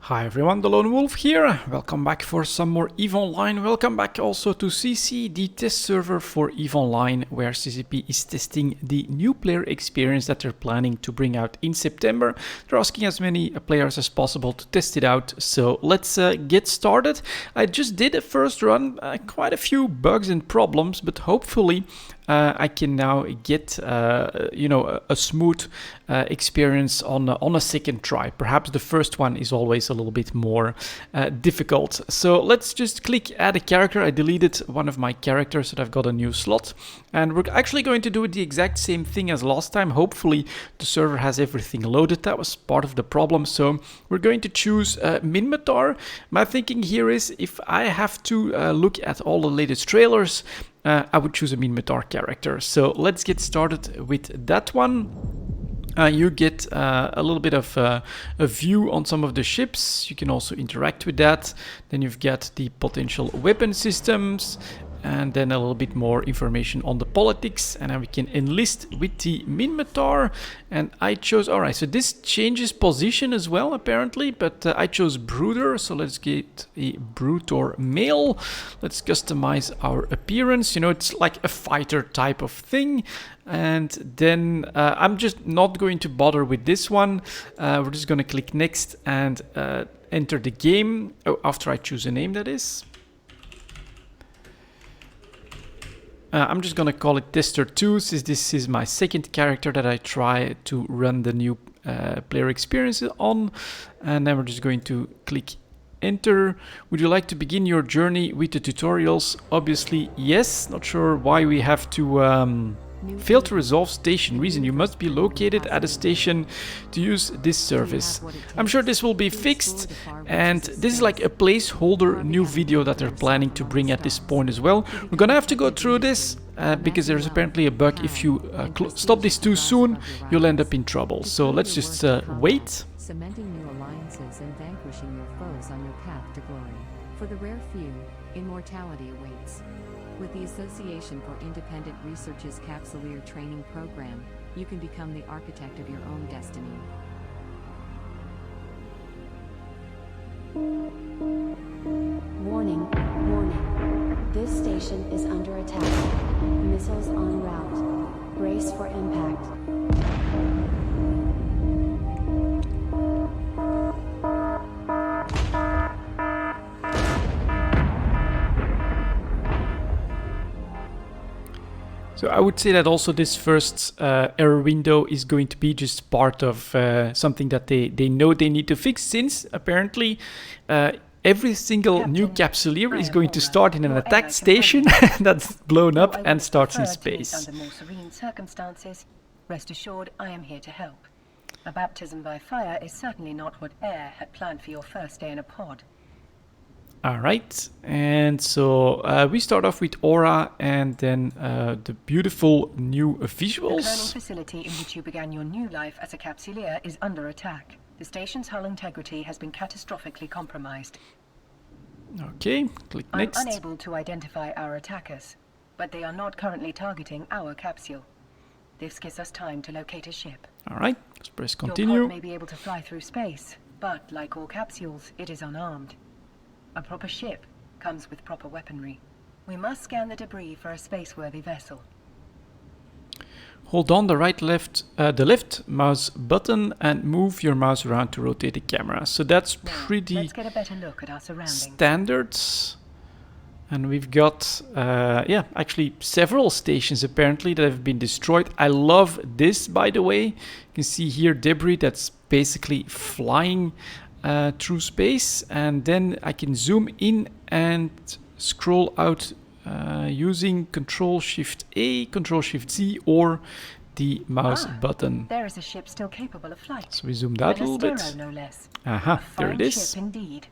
Hi everyone, delonewolf here. Welcome back for some more EVE Online. Welcome back also to sisi, the test server for EVE Online, where CCP is testing the new player experience that they're planning to bring out in September. They're asking as many players as possible to test it out, so let's get started. I just did a first run, quite a few bugs and problems, but hopefully I can now get a smooth experience on a second try. Perhaps the first one is always a little bit more difficult. So let's just click add a character. I deleted one of my characters, so I've got a new slot. And we're actually going to do the exact same thing as last time. Hopefully the server has everything loaded. That was part of the problem. So we're going to choose Minmatar. My thinking here is if I have to look at all the latest trailers, I would choose a Minmatar character. So let's get started with that one. You get a little bit of a view on some of the ships. You can also interact with that. Then you've got the potential weapon systems, and then a little bit more information on the politics, and then we can enlist with the Minmatar. And I chose, all right, so this changes position as well apparently, but I chose Brooder, so let's get a Brooder male. Let's customize our appearance. You know, it's like a fighter type of thing. And then I'm just not going to bother with this one. We're just going to click next and enter the game. Oh, after I choose a name, that is. I'm just gonna call it Tester 2, since this is my second character that I try to run the new player experience on. And then we're just going to click enter. Would you like to begin your journey with the tutorials? Obviously, yes. Not sure why we have to fail to resolve station. Reason: you must be located at a station to use this service. I'm sure this will be fixed, and this is like a placeholder new video that they're planning to bring at this point as well. We're gonna have to go through this because there's apparently a bug. If you stop this too soon, you'll end up in trouble. So let's just wait. Cementing new alliances and vanquishing your foes on your path to glory. For the rare few, immortality awaits. With the Association for Independent Research's Capsuleer Training Program, you can become the architect of your own destiny. Warning, warning. This station is under attack. Missiles en route. Brace for impact. So I would say that also this first error window is going to be just part of something that they know they need to fix, since apparently every single new capsuleer is going to start in an attacked station that's blown up and starts in space. Under more serene circumstances, rest assured I am here to help. A baptism by fire is certainly not what Air had planned for your first day in a pod. All right, and so we start off with Aura, and then the beautiful new visuals. The cloning facility in which you began your new life as a capsuleer is under attack. The station's hull integrity has been catastrophically compromised. Okay, click next. I'm unable to identify our attackers, but they are not currently targeting our capsule. This gives us time to locate a ship. All right, let's press Your continue. pod may be able to fly through space, but like all capsules, it is unarmed. A proper ship comes with proper weaponry. We must scan the debris for a space-worthy vessel. Hold on the left mouse button and move your mouse around to rotate the camera. So that's Now, pretty let's get a better look at our surroundings. standard. And we've got, yeah, actually several stations apparently that have been destroyed. I love this, by the way. You can see here debris that's basically flying through space, and then I can zoom in and scroll out using Control-Shift-A, Control-Shift-Z, or the mouse button. There is a ship still capable of flight. So we zoomed out a little bit. Astero, no less. Aha, A there fine it is. ship indeed.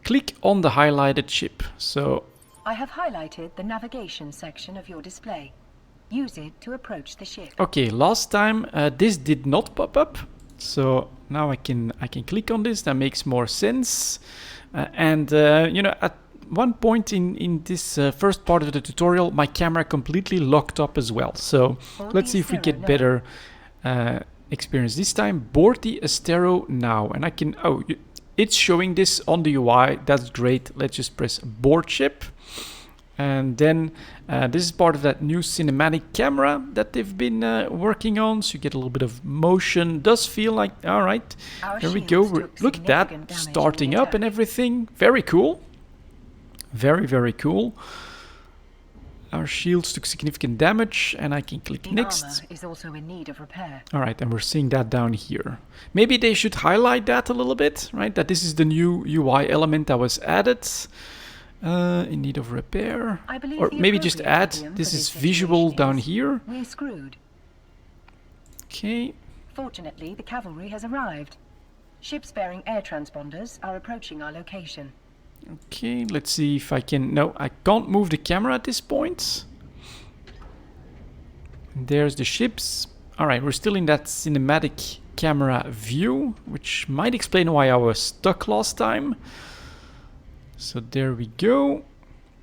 Click on the highlighted ship. So I have highlighted the navigation section of your display. Use it to approach the ship. okay, last time this did not pop up. So now I can click on this. That makes more sense. You know, at one point in this first part of the tutorial, my camera completely locked up as well. So let's see if we get better experience. This time, board the Astero now. And I can... Oh, it's showing this on the UI. That's great. Let's just press board ship. And then this is part of that new cinematic camera that they've been working on. So you get a little bit of motion. Does feel like... All right. There we go. Look at that. Starting up and everything. Very cool. Very, very cool. Our shields took significant damage, and I can click next. Armor is also in need of repair. All right, and we're seeing that down here. Maybe they should highlight that a little bit, right? That this is the new UI element that was added. In need of repair. I believe or maybe just add, this is visual down here. We're screwed. Okay. Fortunately, the cavalry has arrived. Ships bearing air transponders are approaching our location. Okay, let's see if I can... No, I can't move the camera at this point. There's the ships. Alright, we're still in that cinematic camera view, which might explain why I was stuck last time. So there we go.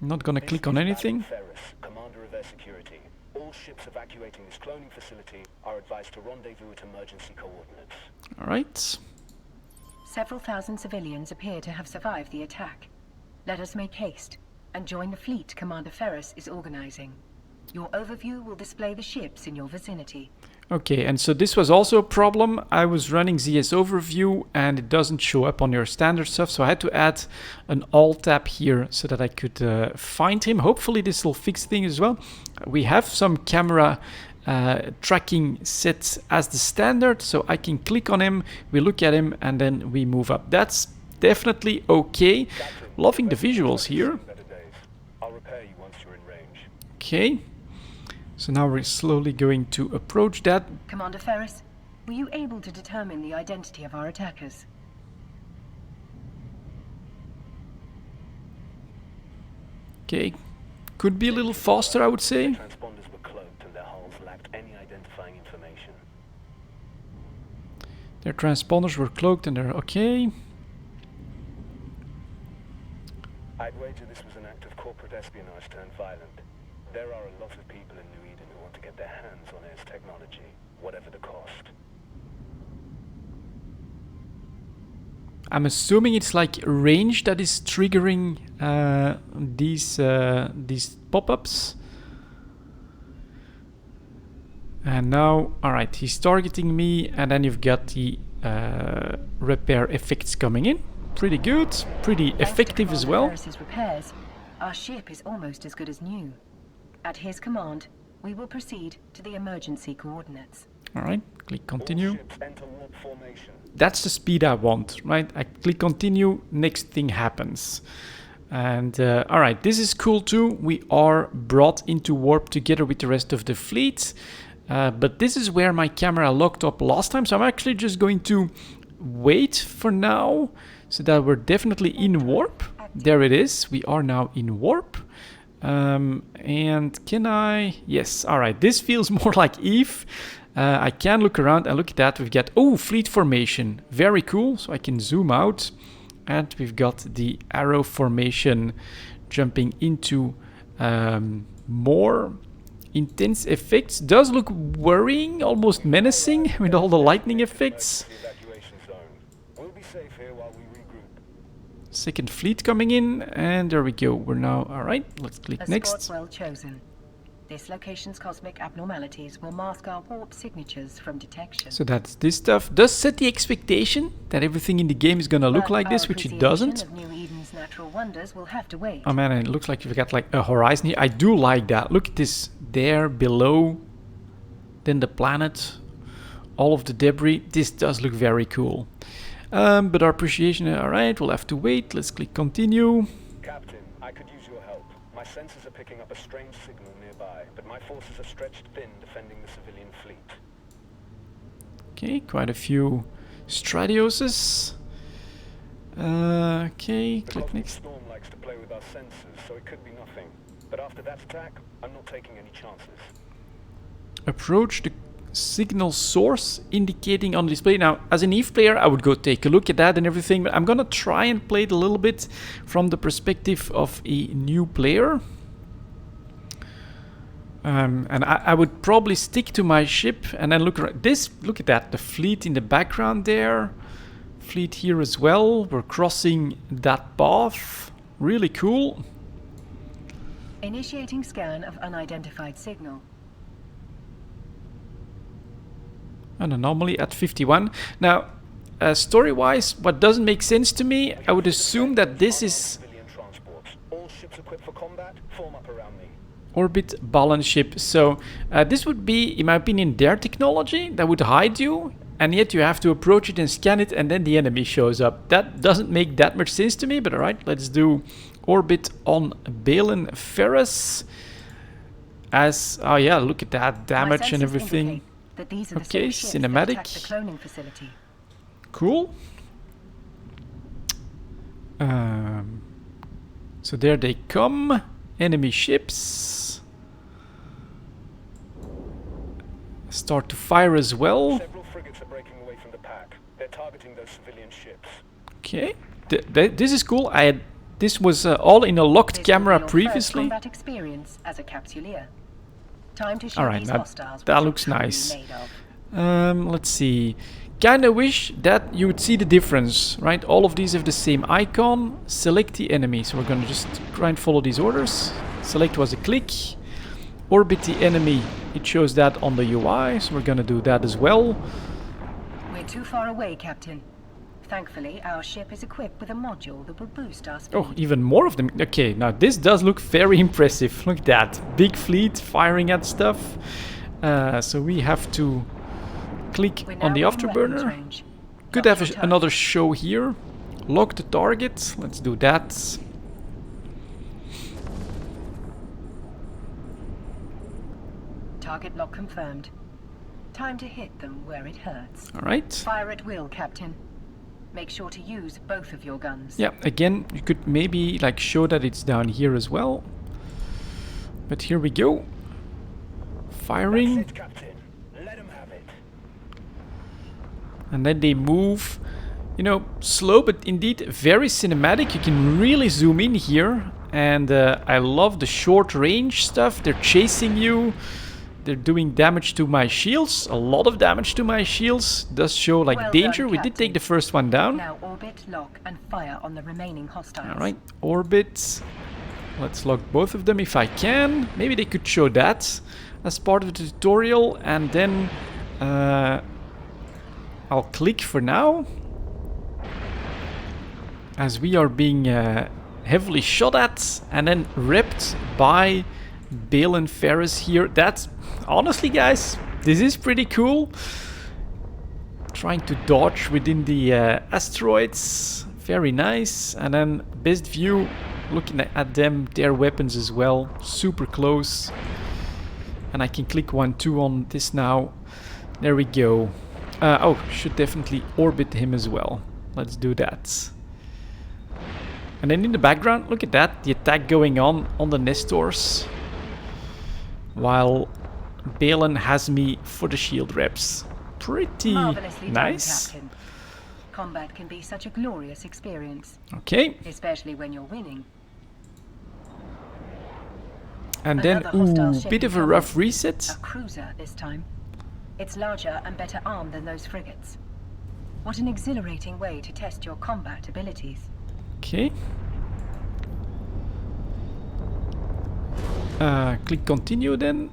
I'm not gonna click on anything. Ferris, commander of air security. All ships evacuating this cloning facility are advised to rendezvous at emergency coordinates. Alright. Several thousand civilians appear to have survived the attack. Let us make haste and join the fleet Commander Ferris is organizing. Your overview will display the ships in your vicinity. Okay, and so this was also a problem. I was running ZS Overview and it doesn't show up on your standard stuff, so I had to add an Alt tab here so that I could find him. Hopefully this will fix things as well. We have some camera tracking set as the standard, so I can click on him, we look at him, and then we move up. That's definitely okay. Loving the visuals here. I'll repair you once you're in range. Okay. So now we're slowly going to approach that. Commander Ferris, were you able to determine the identity of our attackers? Okay. Could be a little faster, I would say. Transponders were cloaked and their hulls lacked any identifying information. Their transponders were cloaked and they're okay. I'd wager this was an act of corporate espionage turned violent. There are a lot of people in New Eden who want to get their hands on Air's technology, whatever the cost. I'm assuming it's like range that is triggering these pop-ups. And now, alright, he's targeting me, and then you've got the repair effects coming in. Pretty good, pretty effective as well. Ferris's repairs, our ship is almost as good as new. At his command, we will proceed to the emergency coordinates. Alright, click continue. All ships enter warp formation. That's the speed I want, right? I click continue, next thing happens. And alright, this is cool too. We are brought into warp together with the rest of the fleet. But this is where my camera locked up last time, so I'm actually just going to wait for now, so that we're definitely in warp. There it is, we are now in warp. And can I... Yes, alright, this feels more like Eve. I can look around and look at that. We've got, oh, fleet formation. Very cool, so I can zoom out. And we've got the arrow formation jumping into more intense effects. Does look worrying, almost menacing with all the lightning effects. Evacuation zone. We'll be safe here while we regroup. Second fleet coming in, and there we go. We're now, alright, let's click A spot next. well chosen. This location's cosmic abnormalities will mask our warp signatures from detection. So that's this stuff. Does set the expectation that everything in the game is gonna look But like our this, which it appreciation doesn't. of New Eden's natural wonders will have to wait. Oh man, it looks like you've got like a horizon here. I do like that. Look at this there below. Then the planet. All of the debris. This does look very cool. But our appreciation, alright, we'll have to wait. Let's click continue. Captain, I could use your help. My sensors are picking up a strange signal nearby, but my forces are stretched thin defending the civilian fleet. Okay, quite a few Stradioses. Okay, The click cosmic next. storm likes to play with our sensors, so it could be nothing. But after that attack, I'm not taking any chances. Approach the signal source indicating on display. Now, as an Eve player, I would go take a look at that and everything, but I'm gonna try and play it a little bit from the perspective of a new player. And I would probably stick to my ship and then look around. Look at that, the fleet in the background there. Fleet here as well. We're crossing that path. Really cool. Initiating scan of unidentified signal. An anomaly at 51. Now, story-wise, what doesn't make sense to me, I would assume that this is Civilian transports. All ships equipped for combat, form up around me. orbit balance ship. So this would be, in my opinion, their technology that would hide you, and yet you have to approach it and scan it, and then the enemy shows up. That doesn't make that much sense to me, but alright, let's do orbit on Balin Ferris. As, oh yeah, look at that damage and everything. That these are the Okay, same ships that cinematic. attacked the cloning facility. Cool. So there they come. Enemy ships. Start to fire as well. Several frigates are breaking away from the pack. They're targeting those civilian ships. Okay. This is cool. This was all in a locked This will camera be your first previously. combat experience as a capsuleer. Time to show Alright, these that hostiles that what looks you're truly nice. made of. Let's see. Kinda wish that you would see the difference, right? All of these have the same icon. Select the enemy. So we're gonna just try and follow these orders. Select was a click. Orbit the enemy. It shows that on the UI, so we're gonna do that as well. We're too far away, Captain. Thankfully, our ship is equipped with a module that will boost our speed. Oh, even more of them. Okay, now this does look very impressive. Look at that. Big fleet firing at stuff. So we have to click We're on the now within weapons afterburner. range. Could Lock have your another show here. Lock the target. Let's do that. Target lock confirmed. Time to hit them where it hurts. Alright. Fire at will, Captain. Make sure to use both of your guns. Yeah, again, you could maybe like show that it's down here as well. But here we go. Firing. That's it, Captain. Let 'em have it. And then they move, you know, slow but indeed very cinematic. You can really zoom in here. And I love the short range stuff. They're chasing you. They're doing damage to my shields. A lot of damage to my shields. Does show like Well danger. done, We did take Captain. the first one down. Now orbit, lock, and fire on the remaining hostiles. Alright, orbit. Let's lock both of them if I can. Maybe they could show that as part of the tutorial. And then I'll click for now. As we are being heavily shot at and then ripped by Balin Ferris here. That's honestly, guys, this is pretty cool. Trying to dodge within the asteroids. Very nice. And then best view, looking at them, their weapons as well. Super close. And I can click 1-2 on this now. There we go. Oh, should definitely orbit him as well. Let's do that. And then in the background, look at that, the attack going on the Nestors. While Balin has me for the shield reps. Pretty Marvelously nice. done, Captain. Combat can be such a glorious experience, Okay, especially when you're winning. and then, Another hostile ooh, ship bit of a incoming. rough reset. A cruiser this time. It's larger and better armed than those frigates. What an exhilarating way to test your combat abilities. Okay. Click continue then.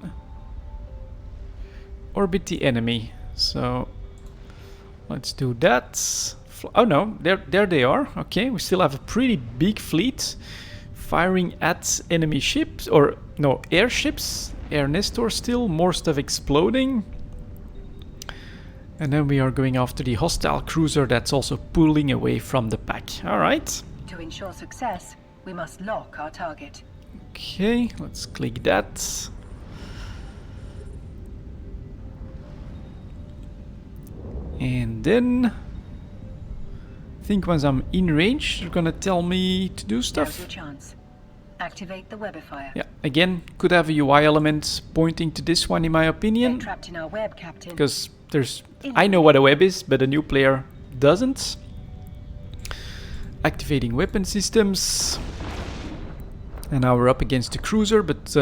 Orbit the enemy. So let's do that. Oh no, there they are. Okay, we still have a pretty big fleet firing at enemy ships, or no, airships. Air Nestor still, more stuff exploding. And then we are going after the hostile cruiser that's also pulling away from the pack. Alright. To ensure success, we must lock our target. Okay, let's click that. And then I think once I'm in range, they're gonna tell me to do Now's stuff. your chance. Activate the webifier. Yeah, again, could have a UI element pointing to this one in my They're opinion. trapped in our web, Captain. Because I know what a web is, but a new player doesn't. Activating weapon systems. And now we're up against the cruiser, but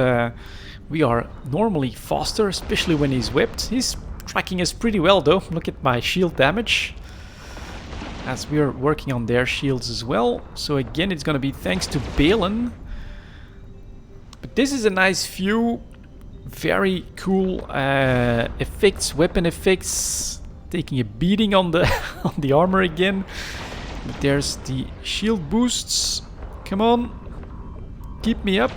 We are normally faster, especially when he's whipped. He's tracking us pretty well though. Look at my shield damage. As we are working on their shields as well. So again, it's going to be thanks to Balin. But this is a nice view. Very cool effects, weapon effects. Taking a beating on the on the armor again. But there's the shield boosts. Come on. Keep me up.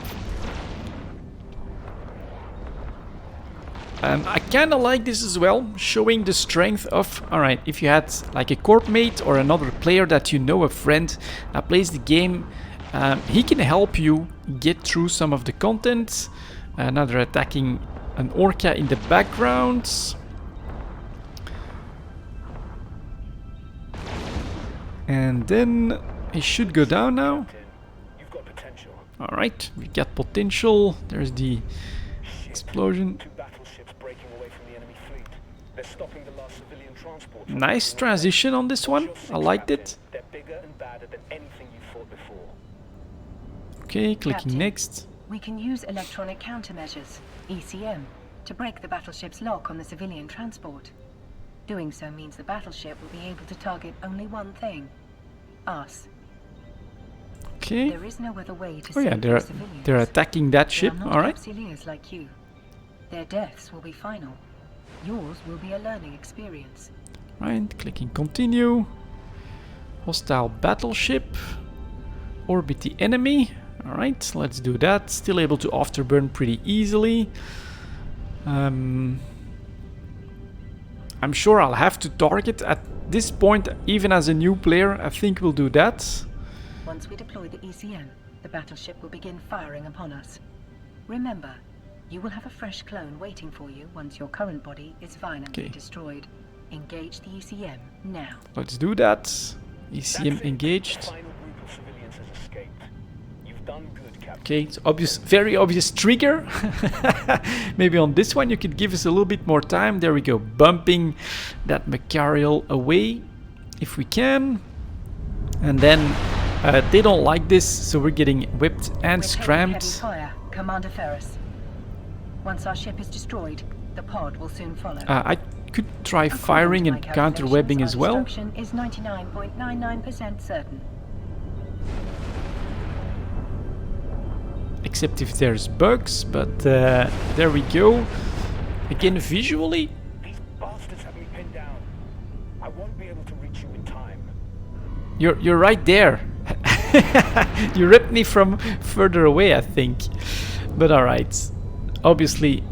I kind of like this as well, showing the strength of... Alright, if you had like a corp mate or another player that you know, a friend that plays the game, he can help you get through some of the content. Now they're attacking an orca in the background. And then he should go down now. You've got potential. Alright, we got potential. There's the explosion. Two battleships breaking away from the enemy fleet. They're stopping the last civilian transport. Nice transition on this one. I liked it. They're bigger and badder than anything you fought before. Okay, clicking Captain. next. We can use electronic countermeasures, ECM, to break the battleship's lock on the civilian transport. Doing so means the battleship will be able to target only one thing. Us. Okay. There is no other way to Oh yeah, save they're the civilians. attacking that They ship. are not All right. capsuleers like you. Their deaths will be final. Yours will be a learning experience. Right. Clicking continue. Hostile battleship. Orbit the enemy. All right. Let's do that. Still able to afterburn pretty easily. I'm sure I'll have to target at this point, even as a new player. I think we'll do that. Once we deploy the ECM, the battleship will begin firing upon us. Remember, you will have a fresh clone waiting for you once your current body is violently Okay. destroyed. Engage the ECM now. Let's do that. That's ECM it. engaged. The final group of civilians has escaped. You've done good, Captain. Okay, it's obvious, very obvious trigger. Maybe on this one you could give us a little bit more time. There we go, bumping that Macarial away if we can. And then they don't like this, so we're getting whipped and We're taking scrammed. heavy fire, Commander Ferris. Once our ship is destroyed, the pod will soon follow. I could try According firing to my and counter webbing calculations, as our well. destruction is 99.99% certain. Except if there's bugs, but there we go. Again, visually, These bastards have me pinned down. I won't be able to reach you in time. you're right there. You ripped me from further away, I think. But alright. Obviously,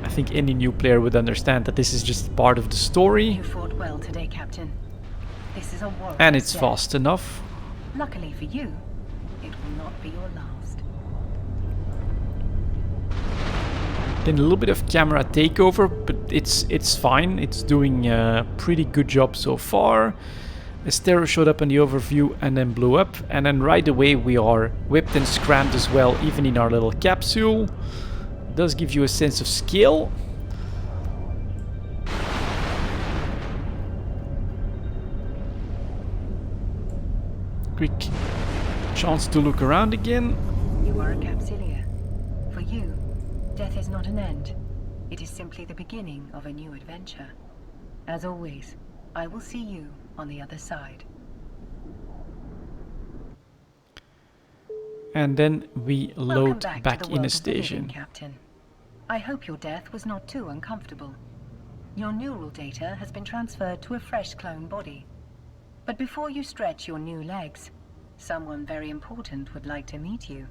I think any new player would understand that this is just part of the story. You fought well today, Captain. This is a war. And it's fast enough. Luckily for you, it will not be your last. Then a little bit of camera takeover, but it's fine. It's doing a pretty good job so far. Estero showed up in the overview and then blew up. And then right away we are whipped and scrammed as well, even in our little capsule. Does give you a sense of scale. Quick chance to look around again. You are a capsuleer. For you, death is not an end. It is simply the beginning of a new adventure. As always, I will see you on the other side. And then we Welcome load back, back to the in world a of the living, station. Captain. I hope your death was not too uncomfortable. Your neural data has been transferred to a fresh clone body. But before you stretch your new legs, someone very important would like to meet you.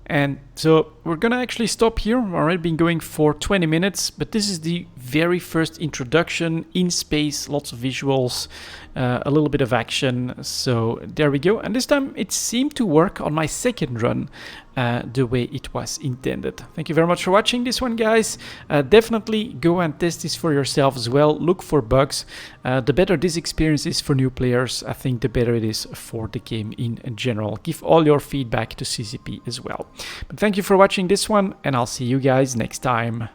And so we're gonna actually stop here. We've already been going for 20 minutes, but this is the very first introduction in space, lots of visuals, a little bit of action. So there we go. And this time it seemed to work on my second run the way it was intended. Thank you very much for watching this one, guys. Definitely go and test this for yourself as well. Look for bugs. The better this experience is for new players, I think the better it is for the game in general. Give all your feedback to CCP as well. But thank you for watching this one, and I'll see you guys next time.